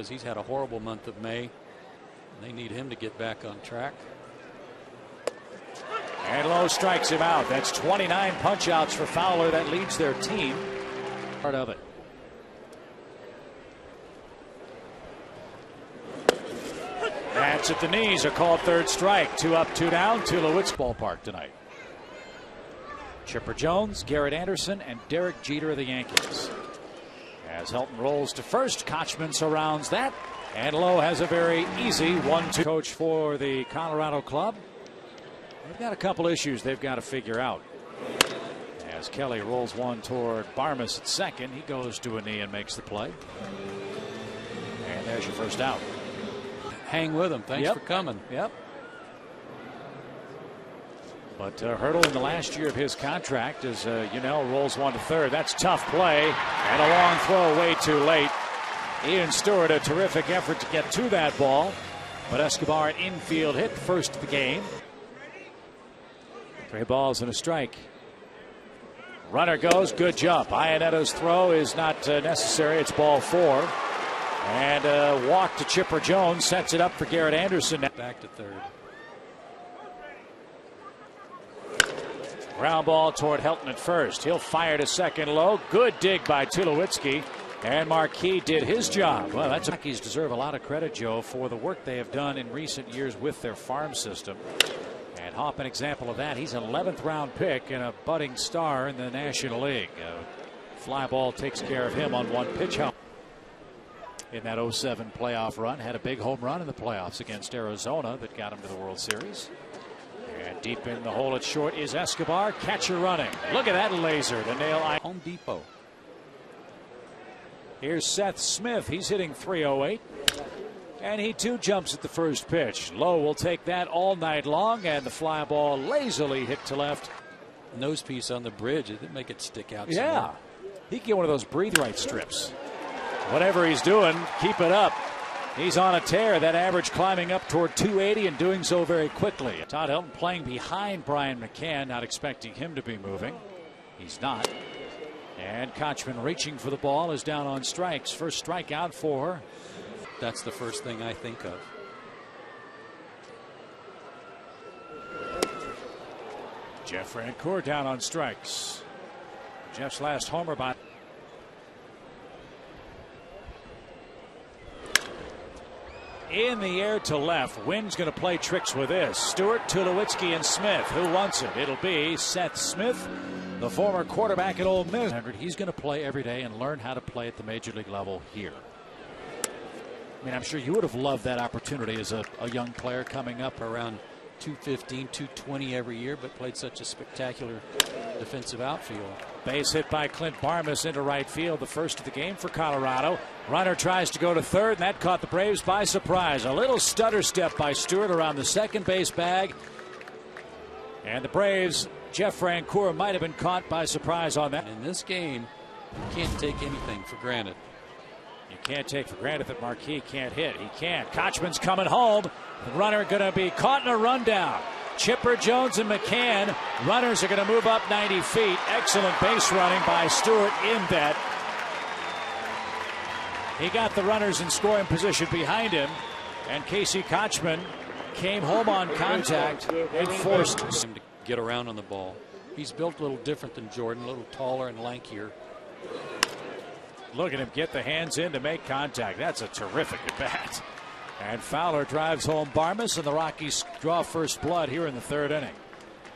He's had a horrible month of May. They need him to get back on track. And Lowe strikes him out. That's 29 punch-outs for Fowler. That leads their team. Part of it. That's at the knees. A called third strike. 2 up, 2 down. Tulowitzki ballpark tonight. Chipper Jones, Garrett Anderson, and Derek Jeter of the Yankees. As Helton rolls to first, Kochman surrounds that. And Lowe has a very easy 1-2. Coach for the Colorado club. They've got a couple issues they've got to figure out. As Kelly rolls one toward Barmes at second, he goes to a knee and makes the play. And there's your first out. Hang with him. Thanks for coming. Yep. But Hurdle in the last year of his contract as Yunel rolls one to third. That's tough play and a long throw way too late. Ian Stewart, a terrific effort to get to that ball, but Escobar an infield hit, first of the game. 3 balls and a strike. Runner goes, good jump. Ianetto's throw is not necessary. It's ball 4. And a walk to Chipper Jones sets it up for Garrett Anderson. Back to third. Ground ball toward Helton at first. He'll fire to second low. Good dig by Tulowitzki. And Marquis did his job. Well, that's Rockies deserve a lot of credit, Joe, for the work they have done in recent years with their farm system. And Hopp, an example of that. He's an 11th round pick and a budding star in the National League. Fly ball takes care of him on one pitch. In that 07 playoff run, had a big home run in the playoffs against Arizona that got him to the World Series. And deep in the hole at short is Escobar. Catcher running. Look at that laser to nail Home Depot. Here's Seth Smith. He's hitting .308. And he too jumps at the first pitch. Lowe will take that all night long, and the fly ball lazily hit to left. Nose piece on the bridge. It didn't make it stick out. Yeah. He can get one of those breathe right strips. Whatever he's doing, keep it up. He's on a tear. That average climbing up toward 280 and doing so very quickly. Todd Helton playing behind Brian McCann, not expecting him to be moving. He's not. And Kochman reaching for the ball is down on strikes. First strikeout for her. That's the first thing I think of. Jeff Francoeur down on strikes. Jeff's last homer by. In the air to left. Wynn's going to play tricks with this. Stewart, Tulowitzki, and Smith. Who wants it? It'll be Seth Smith, the former quarterback at Ole Miss. He's going to play every day and learn how to play at the major league level here. I mean, I'm sure you would have loved that opportunity as a young player coming up. Around 215, 220 every year, but played such a spectacular defensive outfield. Base hit by Clint Barmes into right field, the first of the game for Colorado. Runner tries to go to third, and that caught the Braves by surprise. A little stutter step by Stewart around the second base bag. And the Braves, Jeff Francoeur might have been caught by surprise on that. In this game, you can't take anything for granted. You can't take for granted that Marquis can't hit. He can. Kochman's coming home. The runner going to be caught in a rundown. Chipper, Jones, and McCann. Runners are going to move up 90 feet. Excellent base running by Stewart in that. He got the runners in scoring position behind him. And Casey Kochman came home on contact and forced him to get around on the ball. He's built a little different than Jordan, a little taller and lankier. Look at him get the hands in to make contact. That's a terrific at bat. And Fowler drives home Barmes, and the Rockies draw first blood here in the third inning.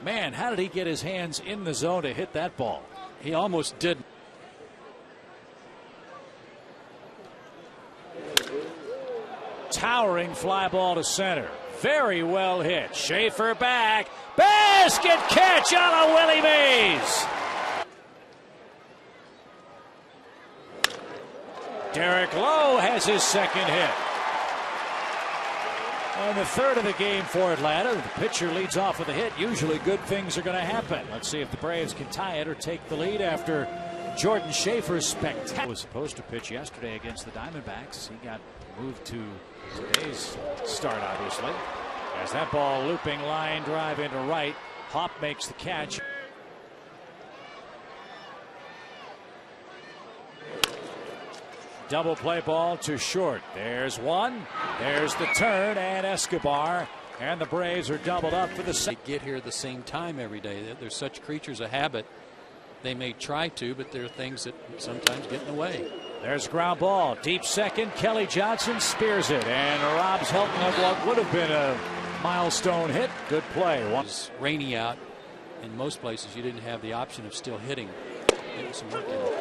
Man, how did he get his hands in the zone to hit that ball? He almost didn't. Towering fly ball to center. Very well hit. Schaefer back. Basket catch on a Willie Mays. Derek Lowe has his second hit. And the third of the game for Atlanta. The pitcher leads off with a hit. Usually good things are going to happen. Let's see if the Braves can tie it or take the lead after Jordan Schaefer's spectacular. Was supposed to pitch yesterday against the Diamondbacks. He got moved to today's start, obviously. As that ball looping line drive into right. Hopp makes the catch. Double play ball to short. There's one. There's the turn, and Escobar. And the Braves are doubled up for the second. They get here at the same time every day. They're such creatures of habit. They may try to, but there are things that sometimes get in the way. There's ground ball. Deep second. Kelly Johnson spears it and robs Helton of what would have been a milestone hit. Good play. It was rainy out. In most places, you didn't have the option of still hitting. Getting some work in it.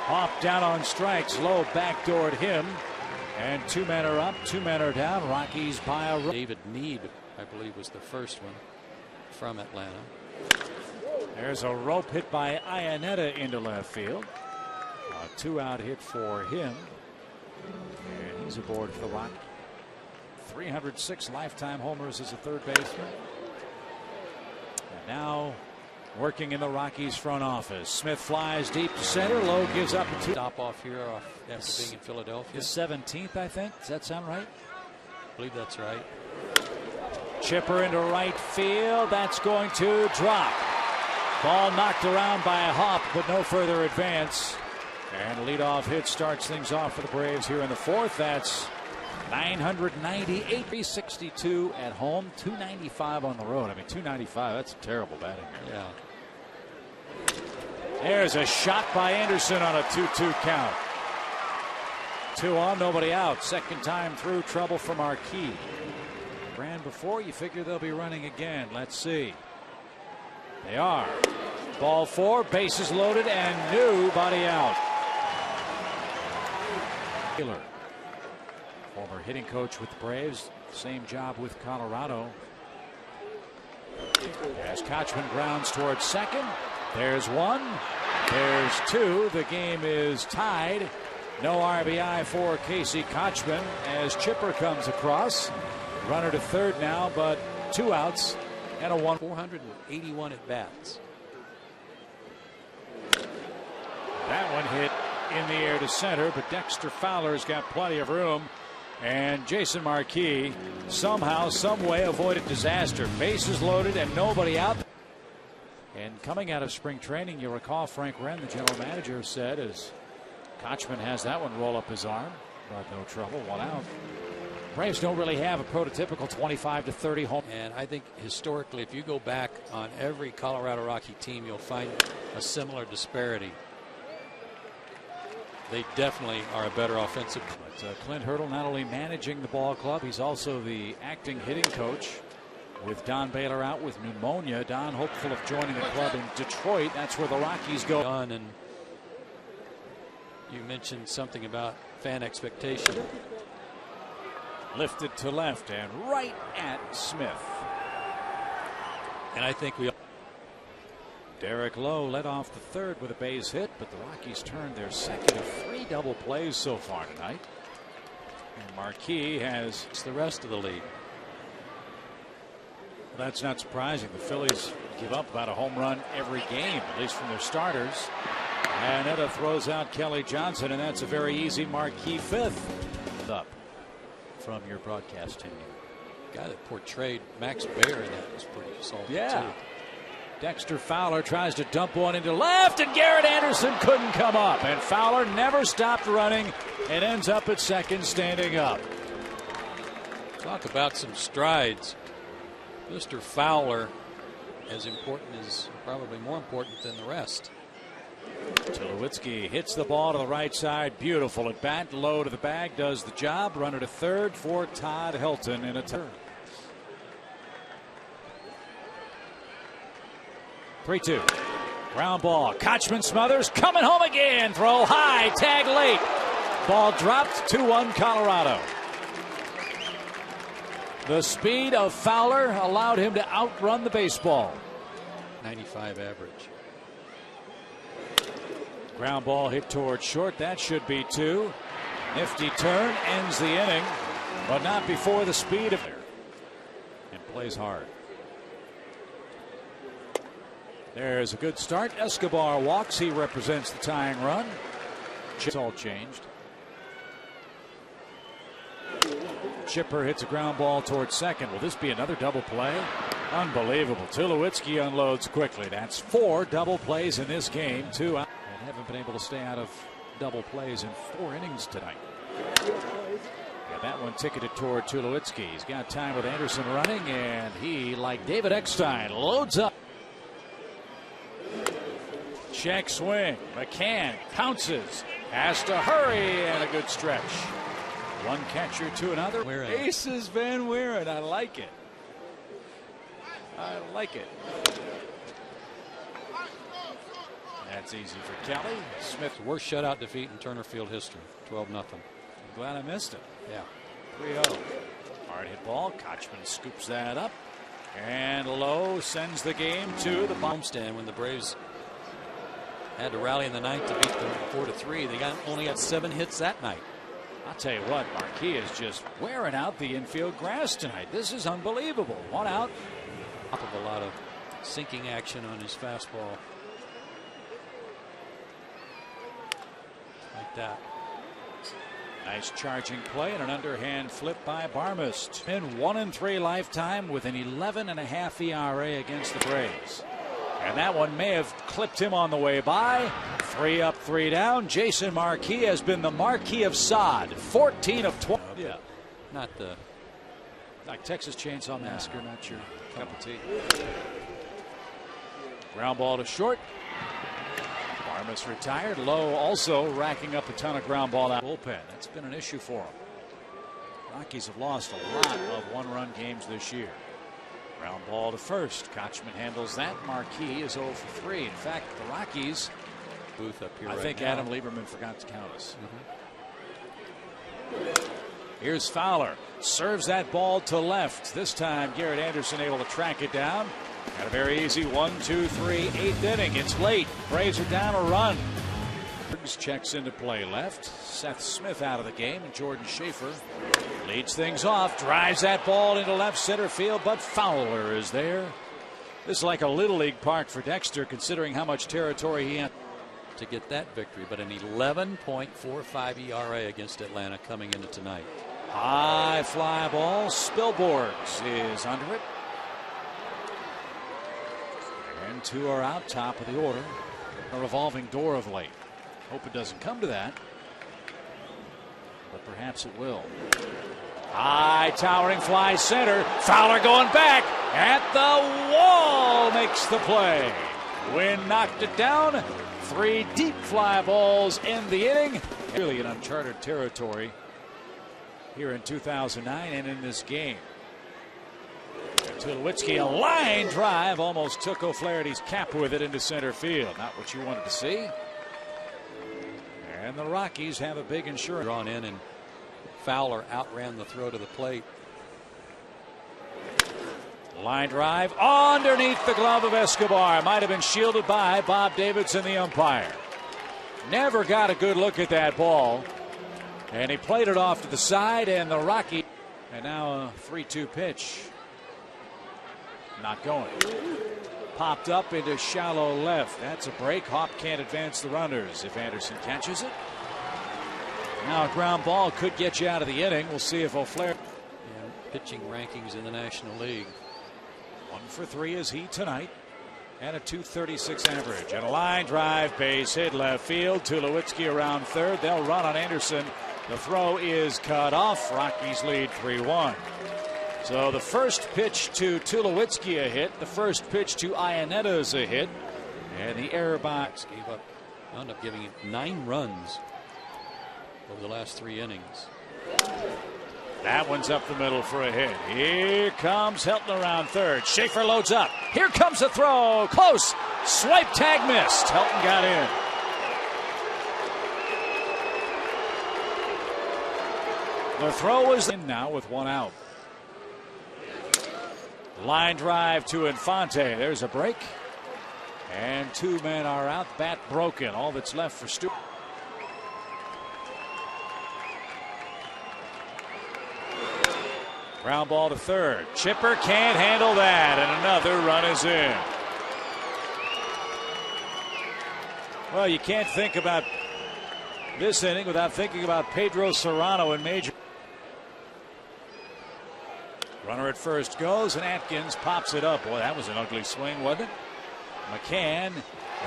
Hoff down on strikes. Low backdoored him. And 2 men are up, 2 men are down. Rockies by a. David Mead, I believe, was the first one from Atlanta. There's a rope hit by Iannetta into left field. A 2-out hit for him. And he's aboard for the Rockies. 306 lifetime homers as a third baseman. And now working in the Rockies front office. Smith flies deep to center. Lowe gives up a 2. Stop off here after being in Philadelphia. His 17th, I think. Does that sound right? I believe that's right. Chipper into right field. That's going to drop. Ball knocked around by Hopp, but no further advance. And leadoff hit starts things off for the Braves here in the fourth. That's 998, 362 at home, 295 on the road. I mean, 295, that's a terrible batting. Yeah. There's a shot by Anderson on a 2-2 count. 2 on, nobody out. Second time through, trouble for Marquis. Ran before, you figure they'll be running again. Let's see. They are. Ball 4, bases loaded, and nobody out. Taylor, former hitting coach with the Braves, same job with Colorado. As Kochman grounds towards second. There's 1. There's 2. The game is tied. No RBI for Casey Kochman as Chipper comes across. Runner to third now, but 2 outs and a 1. 481 at bats. That one hit in the air to center, but Dexter Fowler's got plenty of room. And Jason Marquis somehow, some way avoided disaster. Bases loaded and nobody out. And coming out of spring training, you'll recall Frank Wren, the general manager, said as Kochman has that one roll up his arm, but no trouble, 1 out. Braves don't really have a prototypical 25 to 30 home. And I think historically, if you go back on every Colorado Rocky team, you'll find a similar disparity. They definitely are a better offensive. But Clint Hurdle not only managing the ball club, he's also the acting hitting coach. With Don Baylor out with pneumonia, Don hopeful of joining the club in Detroit. That's where the Rockies go. And you mentioned something about fan expectation. Lifted to left and right at Smith. And I think we. Derek Lowe led off the third with a base hit, but the Rockies turned their second of 3 double plays so far tonight. And Marquis has. It's the rest of the league. Well, that's not surprising. The Phillies give up about a home run every game, at least from their starters. And Etta throws out Kelly Johnson, and that's a very easy Marquis 5th. Up from your broadcast team. The guy that portrayed Max Baer in that was pretty solid. Yeah. Too. Dexter Fowler tries to dump one into left, and Garrett Anderson couldn't come up. And Fowler never stopped running and ends up at second standing up. Talk about some strides. Mr. Fowler, as important as, probably more important than the rest. Tulowitzki hits the ball to the right side. Beautiful at bat. Low to the bag. Does the job. Runner to third for Todd Helton in a turn. 3-2. Ground ball. Kochman smothers. Coming home again. Throw high. Tag late. Ball dropped. 2-1 Colorado. The speed of Fowler allowed him to outrun the baseball. 95 average. Ground ball hit towards short. That should be 2. Nifty turn ends the inning, but not before the speed of it. And plays hard. There's a good start. Escobar walks. He represents the tying run. It's all changed. Chipper hits a ground ball towards second. Will this be another double play? Unbelievable. Tulowitzki unloads quickly. That's 4 double plays in this game. 2 out. And haven't been able to stay out of double plays in 4 innings tonight. And that one ticketed toward Tulowitzki. He's got time with Anderson running, and he, like David Eckstein, loads up. Check swing. McCann pounces. Has to hurry, and a good stretch. One catcher to another. Aces Van Weeren. I like it. I like it. That's easy for Kelly. Smith's worst shutout defeat in Turner Field history. 12-0. Glad I missed it. Yeah. 3-0. Hard hit ball. Kochman scoops that up. And Lowe sends the game to the homestand when the Braves had to rally in the ninth to beat them 4-3. They only got 7 hits that night. I'll tell you what, Marquis is just wearing out the infield grass tonight. This is unbelievable. 1 out. Top of a lot of sinking action on his fastball. Like that. Nice charging play and an underhand flip by Barmest. In 1-3 lifetime with an 11.5 ERA against the Braves. And that one may have clipped him on the way by. 3 up, 3 down. Jason Marquis has been the Marquis of Sod. 14 of 12. Yeah. Not the. Like Texas Chainsaw Massacre, not your cup of tea. Ground ball to short. Barmest retired. Lowe also racking up a ton of ground ball out. Bullpen. That's been an issue for him. Rockies have lost a lot of 1-run games this year. Ground ball to first. Kochman handles that. Marquis is 0 for 3. In fact, the Rockies. Booth up here. I think now. Adam Lieberman forgot to count us. Here's Fowler. Serves that ball to left. This time Garrett Anderson able to track it down. Got a very easy 1-2-3 8th inning. It's late. Braves are down a run. Checks into play left. Seth Smith out of the game, and Jordan Schaefer leads things off. Drives that ball into left center field, but Fowler is there. This is like a Little League park for Dexter, considering how much territory he had to get that victory, but an 11.45 ERA against Atlanta coming into tonight. High fly ball. Spilborghs is under it. And 2 are out, top of the order. A revolving door of late. Hope it doesn't come to that, but perhaps it will. High towering fly center. Fowler going back at the wall, makes the play. Wynn knocked it down. 3 deep fly balls end the inning. Really in uncharted territory here in 2009 and in this game. Tulowitzki, a line drive, almost took O'Flaherty's cap with it into center field. Not what you wanted to see. And the Rockies have a big insurance. Drawn in, and Fowler outran the throw to the plate. Line drive underneath the glove of Escobar. Might have been shielded by Bob Davidson, the umpire. Never got a good look at that ball. And he played it off to the side, and the Rockies. And now a 3-2 pitch. Not going. Popped up into shallow left. That's a break. Hawk can't advance the runners if Anderson catches it. Now a ground ball could get you out of the inning. We'll see if O'Flaherty. Pitching rankings in the National League. 1 for 3 is he tonight. And a .236 average. And a line drive, base hit left field. Tulowitzki around third. They'll run on Anderson. The throw is cut off. Rockies lead 3-1. So the first pitch to Tulowitzki a hit. The first pitch to Iannetta is a hit. And the error box wound up giving it 9 runs over the last 3 innings. That one's up the middle for a hit. Here comes Helton around third. Schaefer loads up. Here comes the throw. Close. Swipe tag missed. Helton got in. The throw was in now with 1 out. Line drive to Infante. There's a break. And 2 men are out. Bat broken. All that's left for Stewart. Ground ball to third. Chipper can't handle that. And another run is in. Well, you can't think about this inning without thinking about Pedro Serrano in major. Runner at first goes, and Atkins pops it up. Boy, that was an ugly swing, wasn't it? McCann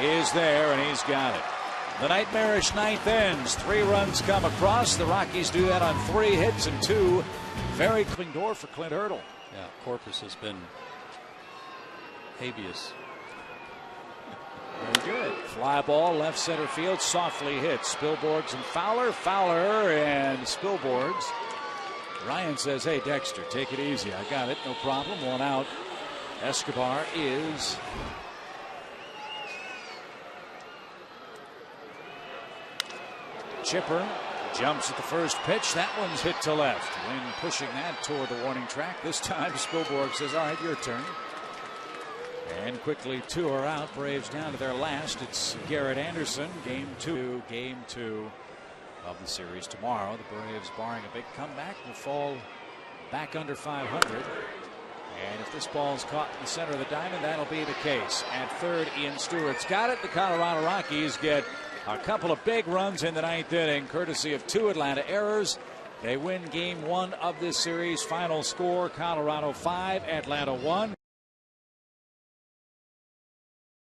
is there, and he's got it. The nightmarish ninth ends. 3 runs come across. The Rockies do that on 3 hits and 2 very clean door for Clint Hurdle. Yeah, Corpus has been habeas. Very good. Fly ball left center field, softly hit. Spilborghs and Fowler. Fowler and Spilborghs. Ryan says, hey, Dexter, take it easy. I got it. No problem. 1 out. Escobar is chipper. Jumps at the first pitch. That one's hit to left. Wynn pushing that toward the warning track. This time Spilborghs says, all right, your turn. And quickly 2 are out. Braves down to their last. It's Garrett Anderson. Game 2 of the series tomorrow. The Braves, barring a big comeback, will fall back under 500. And if this ball's caught in the center of the diamond, that'll be the case. At third, Ian Stewart's got it. The Colorado Rockies get a couple of big runs in the 9th inning, courtesy of 2 Atlanta errors. They win game 1 of this series. Final score, Colorado 5, Atlanta 1.